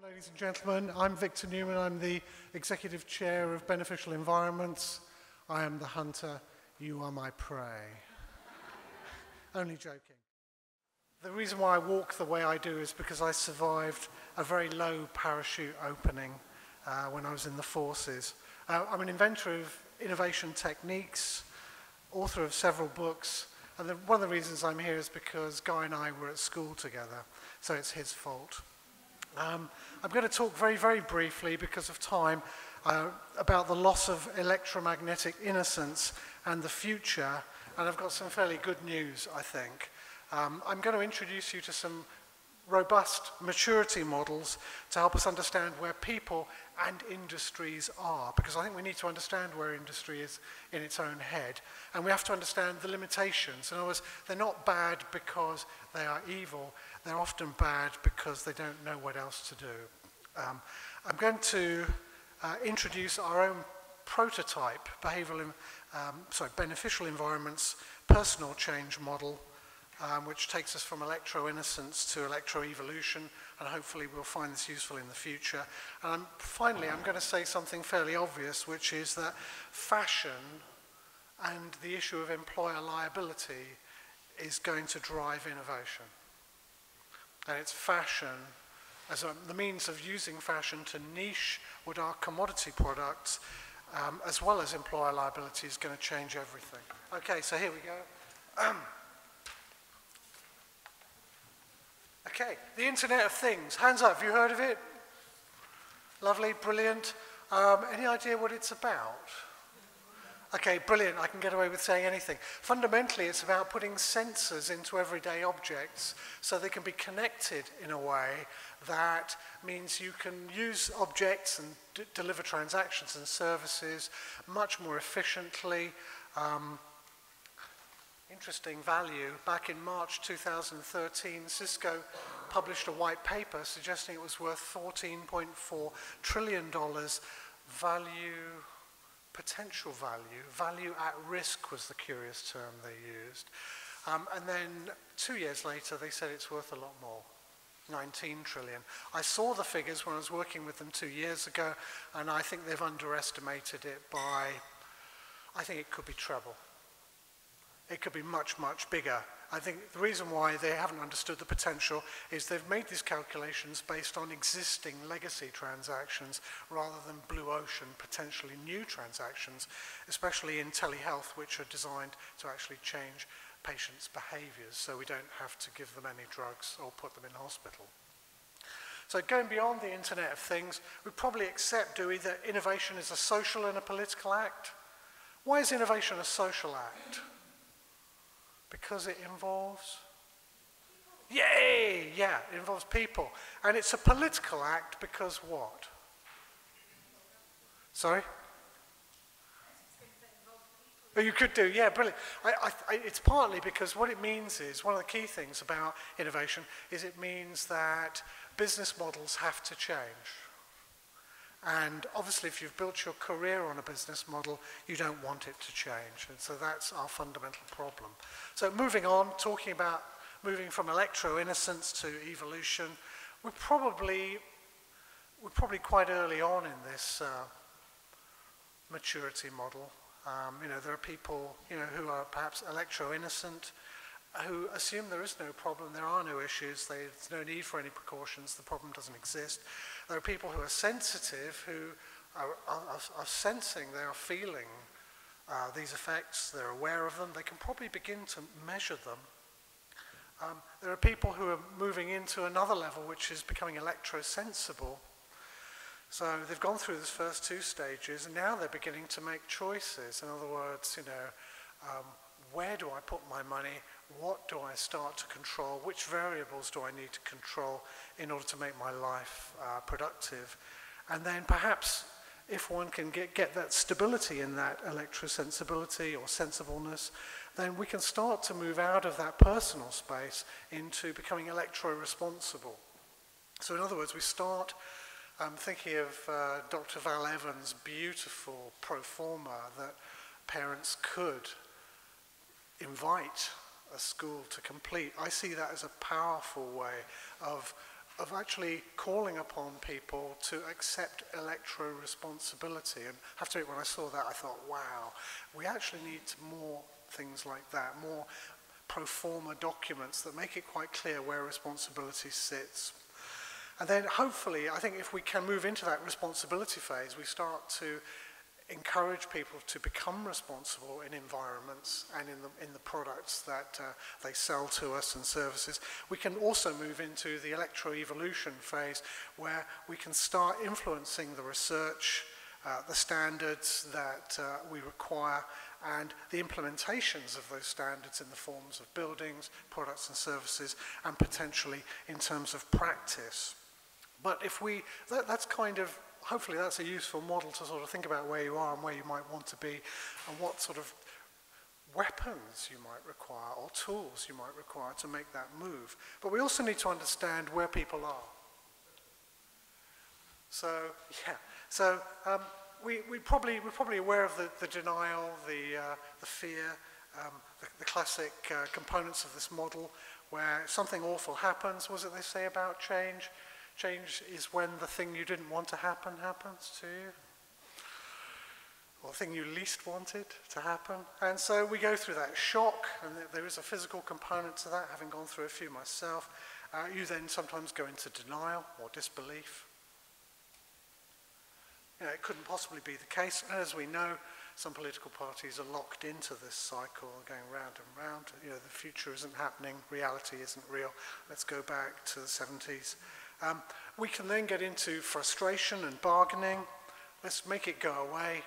Ladies and gentlemen, I'm Victor Newman. I'm the Executive Chair of Beneficial Environments. I am the hunter, you are my prey. Only joking. The reason why I walk the way I do is because I survived a very low parachute opening when I was in the forces. I'm an inventor of innovation techniques, author of several books, and one of the reasons I'm here is because Guy and I were at school together, so it's his fault. I'm going to talk very, very briefly, because of time, about the loss of electromagnetic innocence and the future, and I've got some fairly good news, I think. I'm going to introduce you to some robust maturity models to help us understand where people and industries are, because I think we need to understand where industry is in its own head, and we have to understand the limitations. In other words, they're not bad because they are evil, they're often bad because they don't know what else to do. I'm going to introduce our own prototype, beneficial environments personal change model, which takes us from electro-innocence to electro-evolution, and hopefully we'll find this useful in the future. And finally, I'm going to say something fairly obvious, which is that fashion and the issue of employer liability is going to drive innovation. And it's fashion as the means of using fashion to niche what are commodity products, as well as employer liability, is going to change everything. Okay, so here we go. Okay, the Internet of Things. Hands up, have you heard of it? Lovely, brilliant. Any idea what it's about? Okay, brilliant, I can get away with saying anything. Fundamentally, it's about putting sensors into everyday objects so they can be connected in a way that means you can use objects and deliver transactions and services much more efficiently. Interesting value. Back in March 2013, Cisco published a white paper suggesting it was worth $14.4 trillion potential value at risk was the curious term they used. And then 2 years later, they said it's worth a lot more, 19 trillion. I saw the figures when I was working with them 2 years ago, and I think they've underestimated it by, I think it could be treble. It could be much, much bigger. I think the reason why they haven't understood the potential is they've made these calculations based on existing legacy transactions rather than blue ocean, potentially new transactions, especially in telehealth, which are designed to actually change patients' behaviors so we don't have to give them any drugs or put them in hospital. So going beyond the Internet of Things, we probably accept, do we, that innovation is a social and a political act? Why is innovation a social act? Because it involves, yay, yeah, it involves people. And it's a political act because what? Sorry? Oh, you could do, yeah, brilliant. It's partly because what it means is, one of the key things about innovation is it means that business models have to change. And obviously, if you've built your career on a business model, you don't want it to change. And so that's our fundamental problem. So moving on, talking about moving from electro-innocence to evolution, we're probably quite early on in this maturity model. There are people, who are perhaps electro-innocent, who assume there is no problem, there are no issues, there's no need for any precautions, the problem doesn't exist. There are people who are sensitive, who are sensing, they are feeling these effects, they're aware of them, they can probably begin to measure them. There are people who are moving into another level, which is becoming electro-sensible. So they've gone through these first two stages, and now they're beginning to make choices. In other words, where do I put my money? What do I start to control? Which variables do I need to control in order to make my life productive? And then perhaps if one can get that stability in that electrosensibility or sensibleness, then we can start to move out of that personal space into becoming electro-responsible. So in other words, we start thinking of Dr. Val Evans' beautiful pro forma that parents could invite a school to complete. I see that as a powerful way of of actually calling upon people to accept electro-responsibility. And I have to admit, when I saw that, I thought, wow, we actually need more things like that, more pro forma documents that make it quite clear where responsibility sits. And then hopefully, I think if we can move into that responsibility phase, we start to encourage people to become responsible in environments and in the products that they sell to us and services. We can also move into the electro-evolution phase where we can start influencing the research, the standards that we require, and the implementations of those standards in the forms of buildings, products and services, and potentially in terms of practice. But if we, that's kind of, hopefully that's a useful model to sort of think about where you are and where you might want to be and what sort of weapons you might require or tools you might require to make that move. But we also need to understand where people are. So, yeah, so we're probably aware of the denial, the fear, the classic components of this model where something awful happens. What is it they say about change? Change is when the thing you didn't want to happen happens to you, or the thing you least wanted to happen. And so we go through that shock, and there is a physical component to that, having gone through a few myself. You then sometimes go into denial or disbelief. You know, it couldn't possibly be the case. And as we know, some political parties are locked into this cycle, going round and round. You know, the future isn't happening, reality isn't real. Let's go back to the 70s. We can then get into frustration and bargaining. Let's make it go away.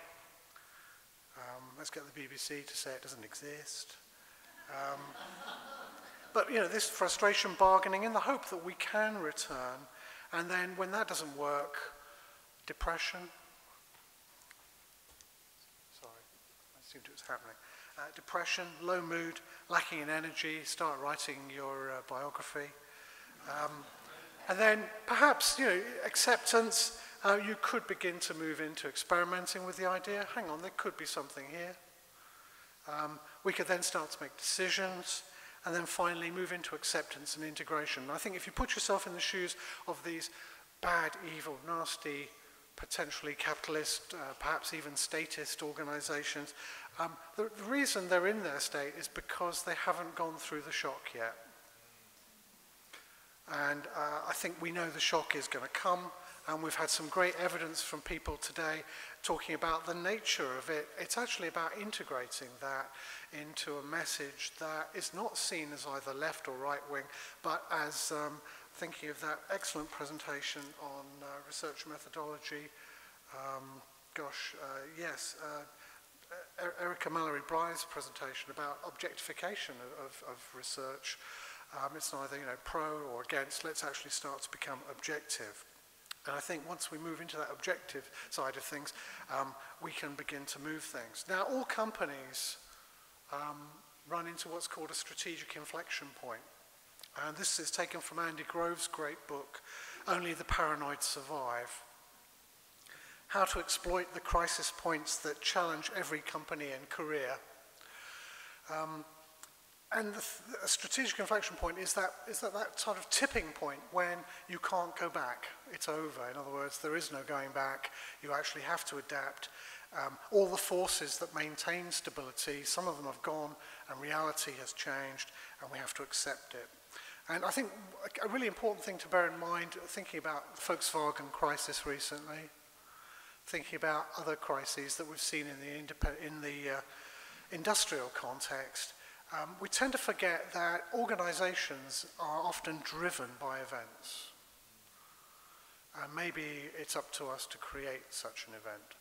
Let's get the BBC to say it doesn't exist. But you know, this frustration, bargaining, in the hope that we can return, and then when that doesn't work, depression. Sorry, I assumed it was happening. Depression, low mood, lacking in energy, start writing your biography. And then perhaps, you know, acceptance, you could begin to move into experimenting with the idea. Hang on, there could be something here. We could then start to make decisions, and then finally move into acceptance and integration. And I think if you put yourself in the shoes of these bad, evil, nasty, potentially capitalist, perhaps even statist organizations, the reason they're in their state is because they haven't gone through the shock yet. And I think we know the shock is going to come, and we've had some great evidence from people today talking about the nature of it. It's actually about integrating that into a message that is not seen as either left or right wing, but as thinking of that excellent presentation on research methodology. Erica Mallory-Bry's presentation about objectification of research. It's neither, you know, pro or against. Let's actually start to become objective. And I think once we move into that objective side of things, we can begin to move things. Now, all companies run into what's called a strategic inflection point. And this is taken from Andy Grove's great book, Only the Paranoid Survive. How to exploit the crisis points that challenge every company and career. And a strategic inflection point is that sort of tipping point when you can't go back. It's over. In other words, there is no going back. You actually have to adapt. All the forces that maintain stability, some of them have gone, and reality has changed, and we have to accept it. And I think a really important thing to bear in mind, thinking about the Volkswagen crisis recently, thinking about other crises that we've seen in the industrial context, we tend to forget that organizations are often driven by events. And maybe it's up to us to create such an event.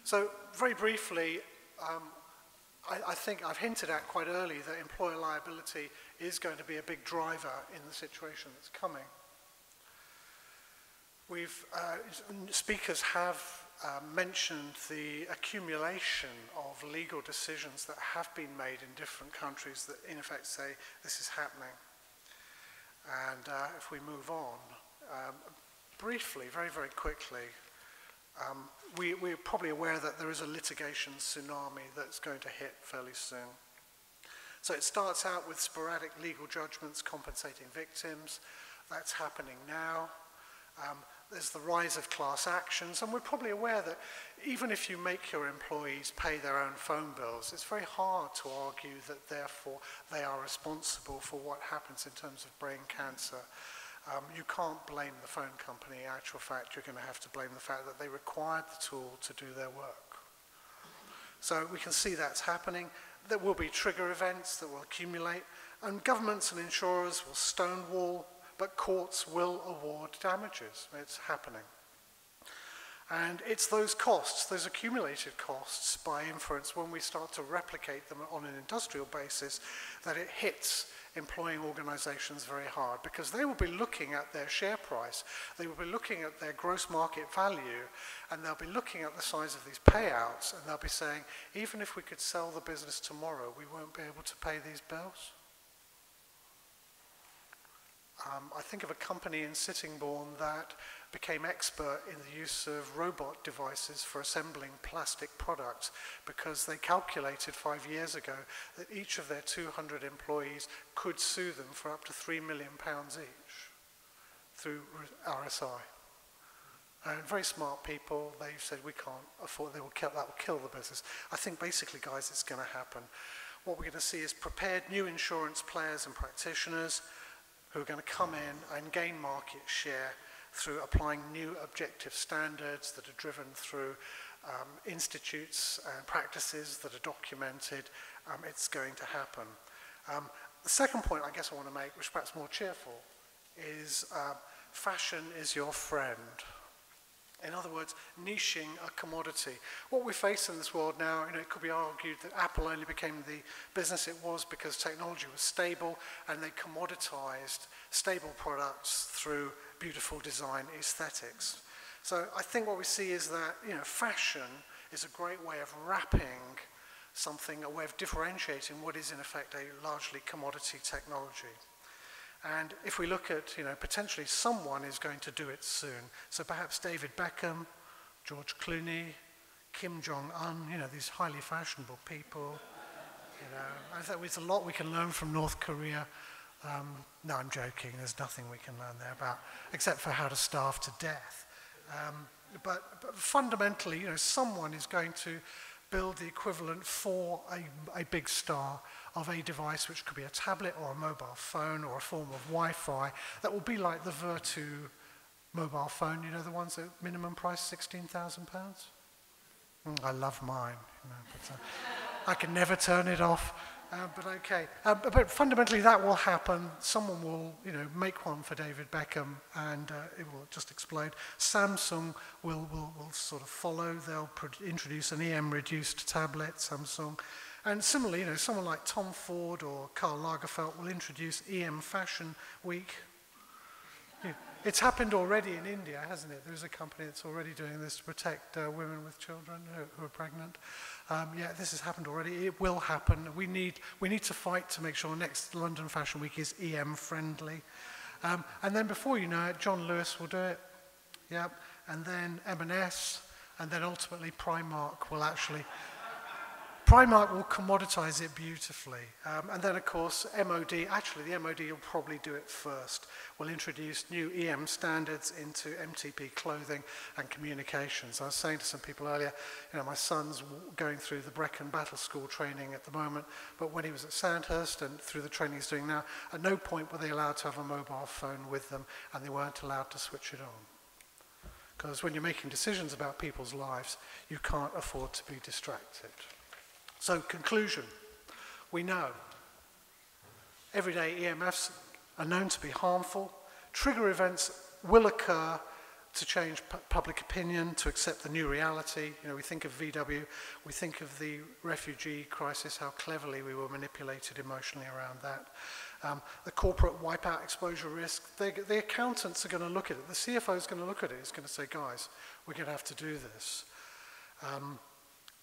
So very briefly, I think I've hinted at quite early that employer liability is going to be a big driver in the situation that's coming. Speakers have mentioned the accumulation of legal decisions that have been made in different countries that in effect say this is happening. And if we move on, briefly, very, very quickly, we're probably aware that there is a litigation tsunami that's going to hit fairly soon. So it starts out with sporadic legal judgments compensating victims. That's happening now. There's the rise of class actions, and we're probably aware that even if you make your employees pay their own phone bills, it's very hard to argue that therefore they are responsible for what happens in terms of brain cancer. You can't blame the phone company. In actual fact, you're going to have to blame the fact that they required the tool to do their work. So we can see that's happening. There will be trigger events that will accumulate, and governments and insurers will stonewall, but courts will award damages. It's happening. And it's those costs, those accumulated costs by inference, when we start to replicate them on an industrial basis, that it hits employing organizations very hard, because they will be looking at their share price, they will be looking at their gross market value, and they'll be looking at the size of these payouts, and they'll be saying, even if we could sell the business tomorrow, we won't be able to pay these bills. I think of a company in Sittingbourne that became expert in the use of robot devices for assembling plastic products, because they calculated 5 years ago that each of their 200 employees could sue them for up to £3 million each through RSI. And very smart people, they said we can't afford, that will kill the business. I think basically, guys, it's going to happen. What we're going to see is prepared new insurance players and practitioners who are going to come in and gain market share through applying new objective standards that are driven through institutes and practices that are documented. It's going to happen. The second point I guess I want to make, which is perhaps more cheerful, is fashion is your friend. In other words, niching a commodity. What we face in this world now, it could be argued that Apple only became the business it was because technology was stable, and they commoditized stable products through beautiful design aesthetics. So I think what we see is that, fashion is a great way of wrapping something, a way of differentiating what is in effect a largely commodity technology. And if we look at, potentially someone is going to do it soon. So perhaps David Beckham, George Clooney, Kim Jong-un, these highly fashionable people. I think there's a lot we can learn from North Korea. No, I'm joking. There's nothing we can learn there about, except for how to starve to death. But fundamentally, someone is going to build the equivalent for a big star of a device, which could be a tablet or a mobile phone or a form of Wi-Fi that will be like the Vertu mobile phone, the ones at minimum price £16,000. I love mine, but I can never turn it off. But okay. But fundamentally, that will happen. Someone will, make one for David Beckham, and it will just explode. Samsung will sort of follow. They'll introduce an EM-reduced tablet, Samsung. And similarly, someone like Tom Ford or Karl Lagerfeld will introduce EM Fashion Week. It's happened already in India, hasn't it? There's a company that's already doing this to protect women with children who are pregnant. Yeah, this has happened already. It will happen. We need to fight to make sure next London Fashion Week is EM friendly. And then before you know it, John Lewis will do it. Yep. And then M&S, and then ultimately Primark will actually. Primark will commoditize it beautifully. And then, of course, MOD, actually the MOD will probably do it first. We'll introduce new EM standards into MTP clothing and communications. I was saying to some people earlier, my son's going through the Brecon Battle School training at the moment, but when he was at Sandhurst and through the training he's doing now, at no point were they allowed to have a mobile phone with them, and they weren't allowed to switch it on. Because when you're making decisions about people's lives, you can't afford to be distracted. So, conclusion, we know everyday EMFs are known to be harmful. Trigger events will occur to change public opinion, to accept the new reality. We think of VW, we think of the refugee crisis, how cleverly we were manipulated emotionally around that. The corporate wipeout exposure risk, the accountants are going to look at it, the CFO is going to look at it, he's going to say, guys, we're going to have to do this.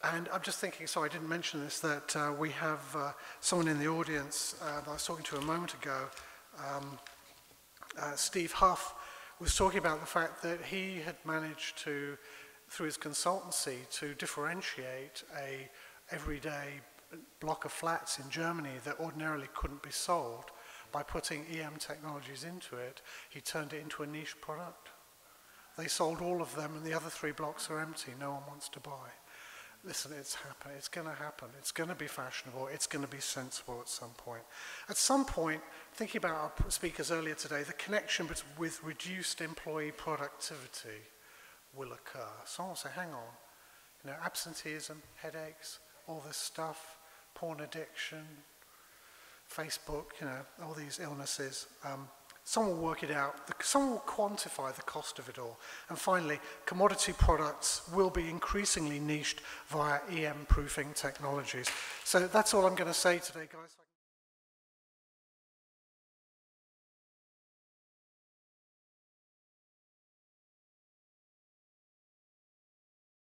And I'm just thinking, sorry, I didn't mention this, that we have someone in the audience that I was talking to a moment ago, Steve Huff, was talking about the fact that he had managed to, through his consultancy, to differentiate a everyday block of flats in Germany that ordinarily couldn't be sold. By putting EM technologies into it, he turned it into a niche product. They sold all of them, and the other 3 blocks are empty. No one wants to buy. Listen, it's happening. It's going to happen. It's going to be fashionable. It's going to be sensible at some point. At some point, thinking about our speakers earlier today, the connection with reduced employee productivity will occur. Someone will say, hang on, you know, absenteeism, headaches, all this stuff, porn addiction, Facebook, you know, all these illnesses. Someone will work it out. Someone will quantify the cost of it all. And finally, commodity products will be increasingly niched via EM proofing technologies. So that's all I'm going to say today, guys.